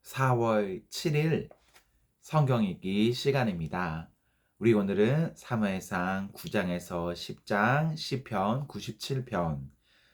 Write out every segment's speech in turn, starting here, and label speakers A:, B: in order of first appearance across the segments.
A: 4월 7일 성경 읽기 시간입니다. 우리 오늘은 사무엘상 9장에서 10장, 시편 97편,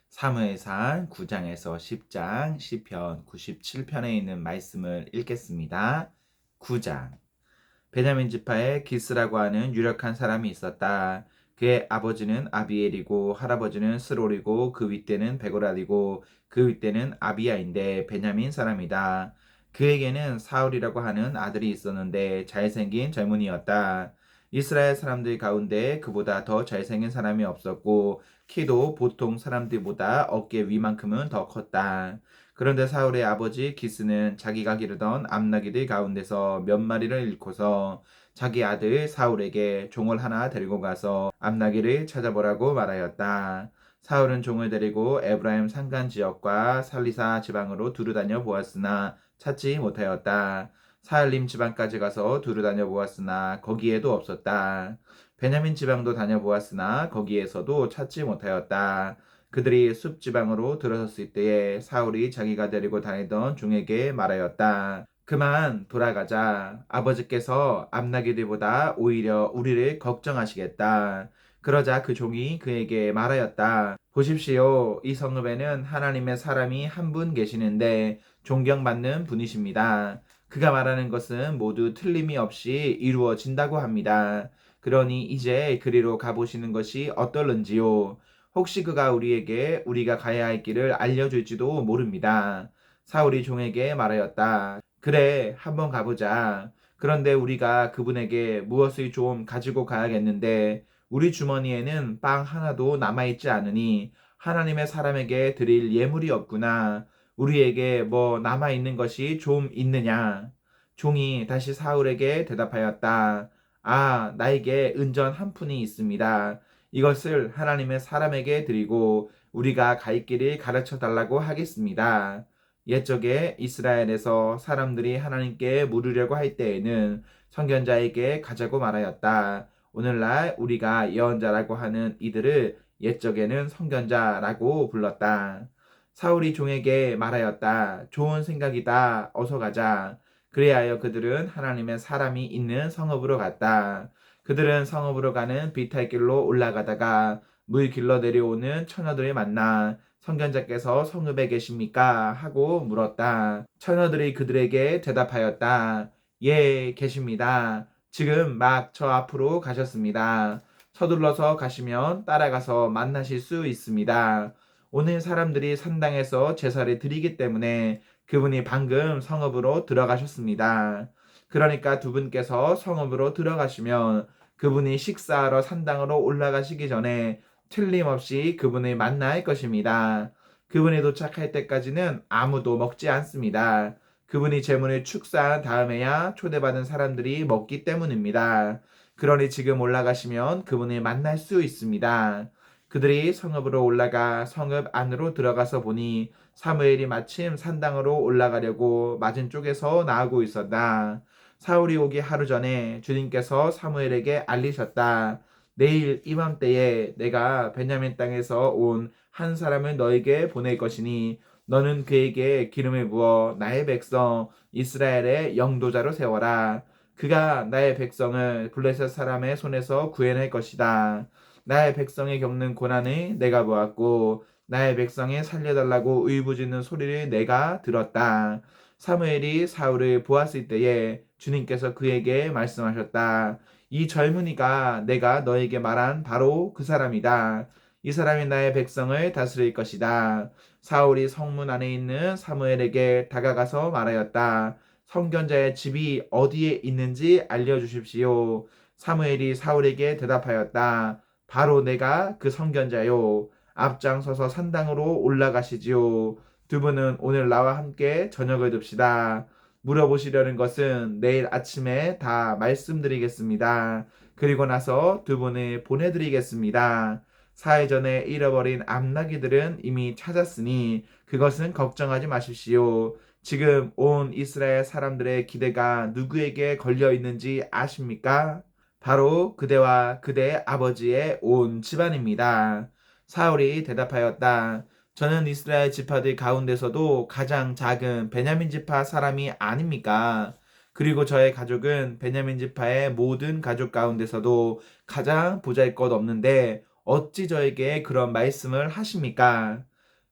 A: 사무엘상 9장에서 10장, 시편 97편에 있는 말씀을 읽겠습니다. 9장. 베냐민 지파에 기스라고 하는 유력한 사람이 있었다. 그의 아버지는 아비엘이고 할아버지는 스롤이고 그 윗대는 베고라이고 그 윗대는 아비야인데 베냐민 사람이다. 그에게는 사울이라고 하는 아들이 있었는데 잘생긴 젊은이였다. 이스라엘 사람들 가운데 그보다 더 잘생긴 사람이 없었고 키도 보통 사람들보다 어깨 위만큼은 더 컸다. 그런데 사울의 아버지 기스는 자기가 기르던 암나기들 가운데서 몇 마리를 잃고서 자기 아들 사울에게 종을 하나 데리고 가서 암나기를 찾아보라고 말하였다. 사울은 종을 데리고 에브라임 산간 지역과 살리사 지방으로 두루다녀 보았으나 찾지 못하였다. 사할림 지방까지 가서 두루다녀 보았으나 거기에도 없었다. 베냐민 지방도 다녀보았으나 거기에서도 찾지 못하였다. 그들이 숲 지방으로 들어섰을 때에 사울이 자기가 데리고 다니던 종에게 말하였다. 그만 돌아가자. 아버지께서 암나기들보다 오히려 우리를 걱정하시겠다. 그러자 그 종이 그에게 말하였다. 보십시오. 이 성읍에는 하나님의 사람이 한 분 계시는데 존경받는 분이십니다. 그가 말하는 것은 모두 틀림이 없이 이루어진다고 합니다. 그러니 이제 그리로 가보시는 것이 어떨는지요. 혹시 그가 우리에게 우리가 가야 할 길을 알려줄지도 모릅니다. 사울이 종에게 말하였다. 그래, 한번 가보자. 그런데 우리가 그분에게 무엇을 좀 가지고 가야겠는데 우리 주머니에는 빵 하나도 남아있지 않으니 하나님의 사람에게 드릴 예물이 없구나. 우리에게 뭐 남아있는 것이 좀 있느냐? 종이 다시 사울에게 대답하였다. 아, 나에게 은전 한 푼이 있습니다. 이것을 하나님의 사람에게 드리고 우리가 갈 길을 가르쳐 달라고 하겠습니다. 옛적에 이스라엘에서 사람들이 하나님께 물으려고 할 때에는 선견자에게 가자고 말하였다. 오늘날 우리가 예언자라고 하는 이들을 옛적에는 선견자라고 불렀다. 사울이 종에게 말하였다. 좋은 생각이다. 어서 가자. 그리하여 그들은 하나님의 사람이 있는 성읍으로 갔다. 그들은 성읍으로 가는 비탈길로 올라가다가 물 길러 내려오는 처녀들을 만나 선견자께서 성읍에 계십니까? 하고 물었다. 처녀들이 그들에게 대답하였다. 예, 계십니다. 지금 막 저 앞으로 가셨습니다. 서둘러서 가시면 따라가서 만나실 수 있습니다. 오늘 사람들이 산당에서 제사를 드리기 때문에 그분이 방금 성읍으로 들어가셨습니다. 그러니까 두 분께서 성읍으로 들어가시면 그분이 식사하러 산당으로 올라가시기 전에 틀림없이 그분을 만날 것입니다. 그분이 도착할 때까지는 아무도 먹지 않습니다. 그분이 제문을 축사한 다음에야 초대받은 사람들이 먹기 때문입니다. 그러니 지금 올라가시면 그분을 만날 수 있습니다. 그들이 성읍으로 올라가 성읍 안으로 들어가서 보니 사무엘이 마침 산당으로 올라가려고 맞은 쪽에서 나오고 있었다. 사울이 오기 하루 전에 주님께서 사무엘에게 알리셨다. 내일 이맘때에 내가 베냐민 땅에서 온 한 사람을 너에게 보낼 것이니 너는 그에게 기름을 부어 나의 백성 이스라엘의 영도자로 세워라. 그가 나의 백성을 블레셋 사람의 손에서 구해낼 것이다. 나의 백성이 겪는 고난을 내가 보았고 나의 백성을 살려달라고 울부짖는 소리를 내가 들었다. 사무엘이 사울을 보았을 때에 주님께서 그에게 말씀하셨다. 이 젊은이가 내가 너에게 말한 바로 그 사람이다. 이 사람이 나의 백성을 다스릴 것이다. 사울이 성문 안에 있는 사무엘에게 다가가서 말하였다. 선견자의 집이 어디에 있는지 알려주십시오. 사무엘이 사울에게 대답하였다. 바로 내가 그 선견자요. 앞장서서 산당으로 올라가시지요. 두 분은 오늘 나와 함께 저녁을 둡시다. 물어보시려는 것은 내일 아침에 다 말씀드리겠습니다. 그리고 나서 두 분을 보내드리겠습니다. 사흘 전에 잃어버린 암나기들은 이미 찾았으니 그것은 걱정하지 마십시오. 지금 온 이스라엘 사람들의 기대가 누구에게 걸려 있는지 아십니까? 바로 그대와 그대 아버지의 온 집안입니다. 사울이 대답하였다. 저는 이스라엘 지파들 가운데서도 가장 작은 베냐민 지파 사람이 아닙니까? 그리고 저의 가족은 베냐민 지파의 모든 가족 가운데서도 가장 보잘것없는데 어찌 저에게 그런 말씀을 하십니까?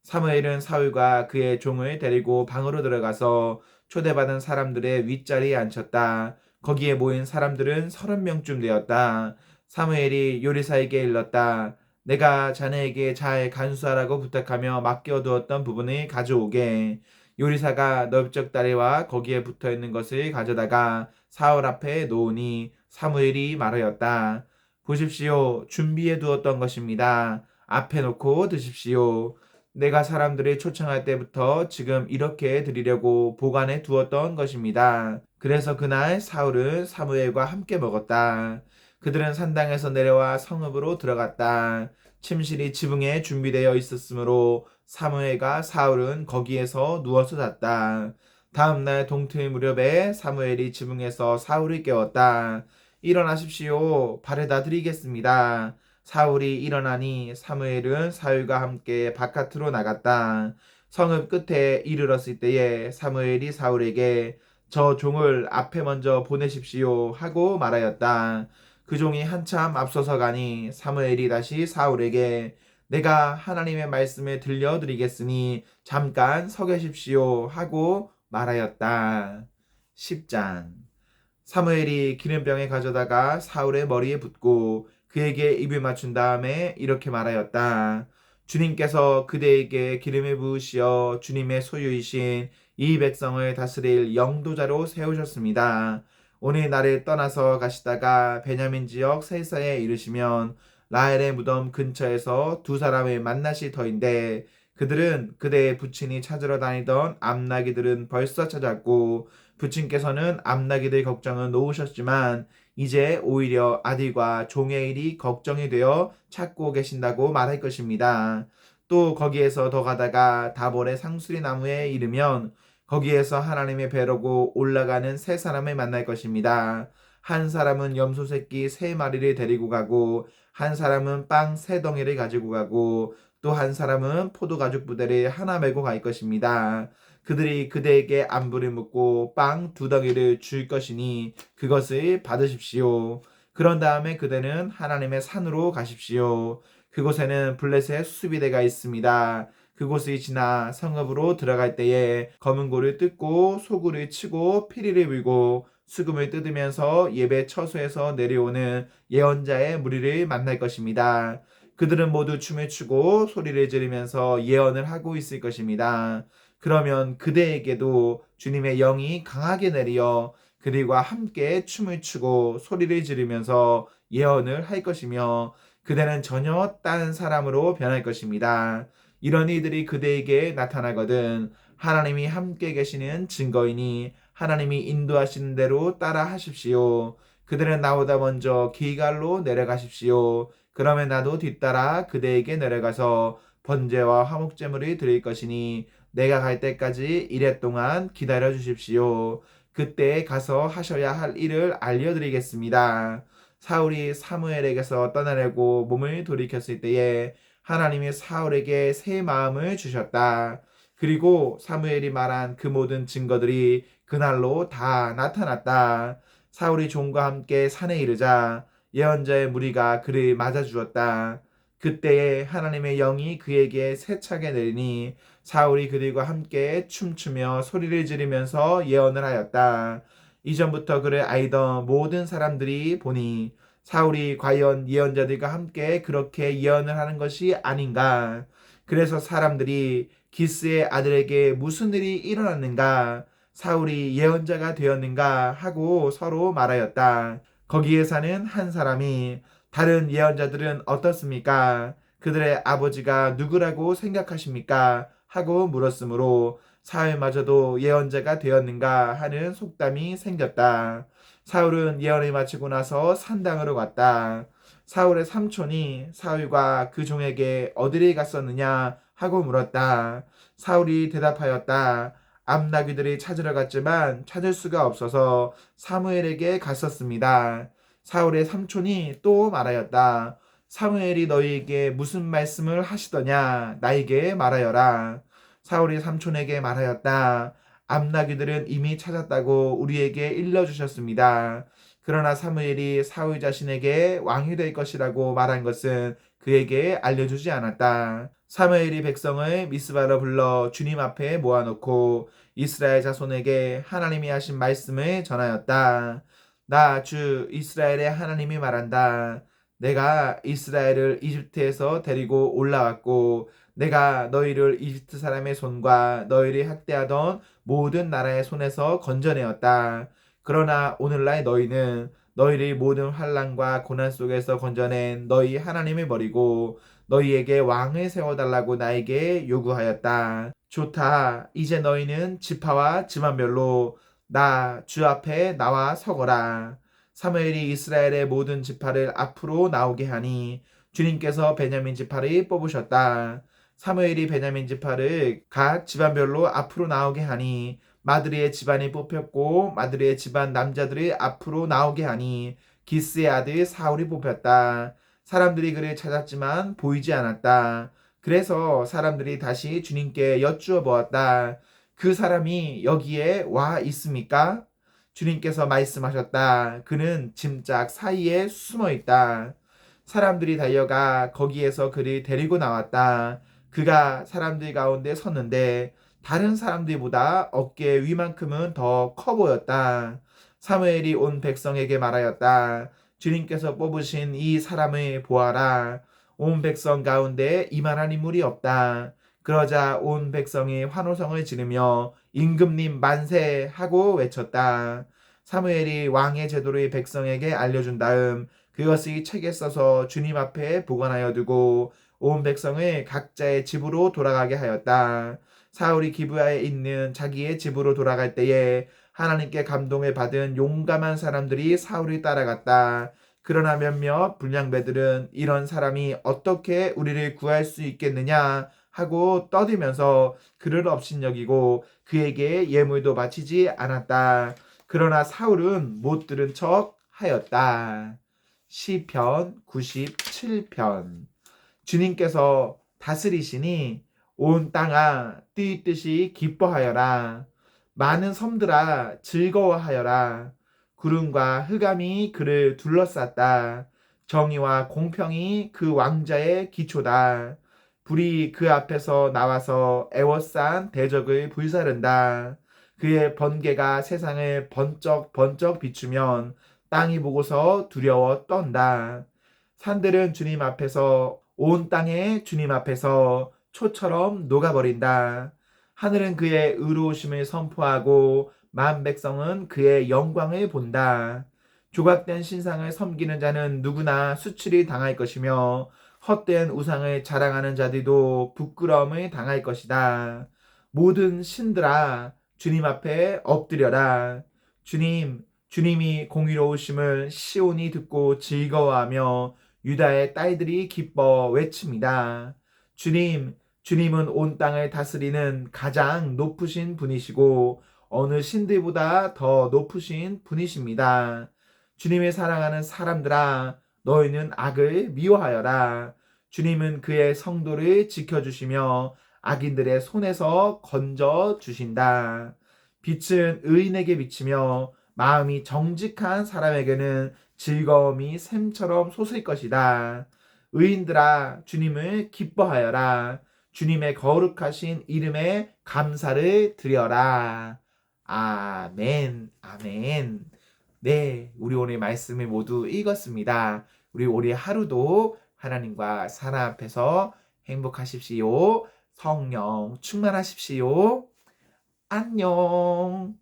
A: 사무엘은 사울과 그의 종을 데리고 방으로 들어가서 초대받은 사람들의 윗자리에 앉혔다. 거기에 모인 사람들은 30명쯤 되었다. 사무엘이 요리사에게 일렀다. 내가 자네에게 잘 간수하라고 부탁하며 맡겨두었던 부분을 가져오게. 요리사가 넓적다리와 거기에 붙어있는 것을 가져다가 사울 앞에 놓으니 사무엘이 말하였다. 보십시오. 준비해 두었던 것입니다. 앞에 놓고 드십시오. 내가 사람들을 초청할 때부터 지금 이렇게 드리려고 보관해 두었던 것입니다. 그래서 그날 사울은 사무엘과 함께 먹었다. 그들은 산당에서 내려와 성읍으로 들어갔다. 침실이 지붕에 준비되어 있었으므로 사무엘과 사울은 거기에서 누워서 잤다. 다음날 동트의 무렵에 사무엘이 지붕에서 사울을 깨웠다. 일어나십시오. 바래다 드리겠습니다. 사울이 일어나니 사무엘은 사울과 함께 바깥으로 나갔다. 성읍 끝에 이르렀을 때에 사무엘이 사울에게 저 종을 앞에 먼저 보내십시오 하고 말하였다. 그 종이 한참 앞서서 가니 사무엘이 다시 사울에게 내가 하나님의 말씀을 들려드리겠으니 잠깐 서 계십시오 하고 말하였다. 10장 사무엘이 기름병에 가져다가 사울의 머리에 붓고 그에게 입을 맞춘 다음에 이렇게 말하였다. 주님께서 그대에게 기름을 부으시어 주님의 소유이신 이 백성을 다스릴 영도자로 세우셨습니다. 오늘 나를 떠나서 가시다가 베냐민 지역 셀사에 이르시면 라헬의 무덤 근처에서 두 사람을 만나실 터인데 그들은 그대의 부친이 찾으러 다니던 암나기들은 벌써 찾았고 부친께서는 암나기들 걱정은 놓으셨지만 이제 오히려 아들과 종의 일이 걱정이 되어 찾고 계신다고 말할 것입니다. 또 거기에서 더 가다가 다볼의 상수리 나무에 이르면 거기에서 하나님의 배로고 올라가는 세 사람을 만날 것입니다. 한 사람은 염소 새끼 3마리를 데리고 가고 한 사람은 빵 3덩이를 가지고 가고 또 한 사람은 포도 가죽 부대를 하나 메고 갈 것입니다. 그들이 그대에게 안부를 묻고 빵 2덩이를 줄 것이니 그것을 받으십시오. 그런 다음에 그대는 하나님의 산으로 가십시오. 그곳에는 블레셋 수비대가 있습니다. 그곳을 지나 성읍으로 들어갈 때에 검은 고를 뜯고 소구를 치고 피리를 불고 수금을 뜯으면서 예배 처소에서 내려오는 예언자의 무리를 만날 것입니다. 그들은 모두 춤을 추고 소리를 지르면서 예언을 하고 있을 것입니다. 그러면 그대에게도 주님의 영이 강하게 내려 그들과 함께 춤을 추고 소리를 지르면서 예언을 할 것이며 그대는 전혀 다른 사람으로 변할 것입니다. 이런 이들이 그대에게 나타나거든 하나님이 함께 계시는 증거이니 하나님이 인도하시는 대로 따라 하십시오. 그들은 나보다 먼저 길갈로 내려가십시오. 그러면 나도 뒤따라 그대에게 내려가서 번제와 화목제물을 드릴 것이니 내가 갈 때까지 이래 동안 기다려 주십시오. 그때 가서 하셔야 할 일을 알려드리겠습니다. 사울이 사무엘에게서 떠나려고 몸을 돌이켰을 때에 하나님이 사울에게 새 마음을 주셨다. 그리고 사무엘이 말한 그 모든 증거들이 그날로 다 나타났다. 사울이 종과 함께 산에 이르자 예언자의 무리가 그를 맞아 주었다. 그때에 하나님의 영이 그에게 세차게 내리니 사울이 그들과 함께 춤추며 소리를 지르면서 예언을 하였다. 이전부터 그를 알던 모든 사람들이 보니 사울이 과연 예언자들과 함께 그렇게 예언을 하는 것이 아닌가. 그래서 사람들이 기스의 아들에게 무슨 일이 일어났는가, 사울이 예언자가 되었는가 하고 서로 말하였다. 거기에 사는 한 사람이 다른 예언자들은 어떻습니까? 그들의 아버지가 누구라고 생각하십니까? 하고 물었으므로 사울마저도 예언자가 되었는가 하는 속담이 생겼다. 사울은 예언을 마치고 나서 산당으로 갔다. 사울의 삼촌이 사울과 그 종에게 어디를 갔었느냐 하고 물었다. 사울이 대답하였다. 암나귀들이 찾으러 갔지만 찾을 수가 없어서 사무엘에게 갔었습니다. 사울의 삼촌이 또 말하였다. 사무엘이 너희에게 무슨 말씀을 하시더냐? 나에게 말하여라. 사울이 삼촌에게 말하였다. 암나귀들은 이미 찾았다고 우리에게 일러주셨습니다. 그러나 사무엘이 사울 자신에게 왕이 될 것이라고 말한 것은 그에게 알려주지 않았다. 사무엘이 백성을 미스바로 불러 주님 앞에 모아놓고 이스라엘 자손에게 하나님이 하신 말씀을 전하였다. 나 주 이스라엘의 하나님이 말한다. 내가 이스라엘을 이집트에서 데리고 올라왔고 내가 너희를 이집트 사람의 손과 너희를 학대하던 모든 나라의 손에서 건져내었다. 그러나 오늘날 너희는 너희를 모든 환난과 고난 속에서 건져낸 너희 하나님을 버리고 너희에게 왕을 세워달라고 나에게 요구하였다. 좋다. 이제 너희는 지파와 집안별로 나 주 앞에 나와 서거라. 사무엘이 이스라엘의 모든 지파를 앞으로 나오게 하니 주님께서 베냐민 지파를 뽑으셨다. 사무엘이 베냐민 지파를 각 집안별로 앞으로 나오게 하니 마드리의 집안이 뽑혔고 마드리의 집안 남자들이 앞으로 나오게 하니 기스의 아들 사울이 뽑혔다. 사람들이 그를 찾았지만 보이지 않았다. 그래서 사람들이 다시 주님께 여쭈어 보았다. 그 사람이 여기에 와 있습니까? 주님께서 말씀하셨다. 그는 짐짝 사이에 숨어 있다. 사람들이 달려가 거기에서 그를 데리고 나왔다. 그가 사람들 가운데 섰는데 다른 사람들보다 어깨 위만큼은 더 커 보였다. 사무엘이 온 백성에게 말하였다. 주님께서 뽑으신 이 사람을 보아라. 온 백성 가운데 이만한 인물이 없다. 그러자 온 백성이 환호성을 지르며 임금님 만세 하고 외쳤다. 사무엘이 왕의 제도를 백성에게 알려준 다음 그것을 책에 써서 주님 앞에 보관하여 두고 온 백성을 각자의 집으로 돌아가게 하였다. 사울이 기브아에 있는 자기의 집으로 돌아갈 때에 하나님께 감동을 받은 용감한 사람들이 사울을 따라갔다. 그러나 몇몇 불량배들은 이런 사람이 어떻게 우리를 구할 수 있겠느냐 하고 떠들면서 그를 업신여기고 그에게 예물도 바치지 않았다. 그러나 사울은 못 들은 척 하였다. 시편 97편. 주님께서 다스리시니 온 땅아 뛰듯이 기뻐하여라. 많은 섬들아 즐거워하여라. 구름과 흑암이 그를 둘러쌌다. 정의와 공평이 그 왕자의 기초다. 불이 그 앞에서 나와서 애워싼 대적을 불사른다. 그의 번개가 세상을 번쩍 번쩍 비추면 땅이 보고서 두려워 떤다. 산들은 주님 앞에서 온 땅에 주님 앞에서 초처럼 녹아버린다. 하늘은 그의 의로우심을 선포하고 만 백성은 그의 영광을 본다. 조각된 신상을 섬기는 자는 누구나 수치를 당할 것이며 헛된 우상을 자랑하는 자들도 부끄러움을 당할 것이다. 모든 신들아 주님 앞에 엎드려라. 주님이 공의로우심을 시온이 듣고 즐거워하며 유다의 딸들이 기뻐 외칩니다. 주님은 온 땅을 다스리는 가장 높으신 분이시고 어느 신들보다 더 높으신 분이십니다. 주님을 사랑하는 사람들아, 너희는 악을 미워하여라. 주님은 그의 성도를 지켜주시며 악인들의 손에서 건져 주신다. 빛은 의인에게 비치며 마음이 정직한 사람에게는 즐거움이 샘처럼 솟을 것이다. 의인들아, 주님을 기뻐하여라. 주님의 거룩하신 이름에 감사를 드려라. 아멘, 아멘. 네, 우리 오늘 말씀을 모두 읽었습니다. 우리 올해 하루도 하나님과 사랑 앞에서 행복하십시오. 성령 충만하십시오. 안녕.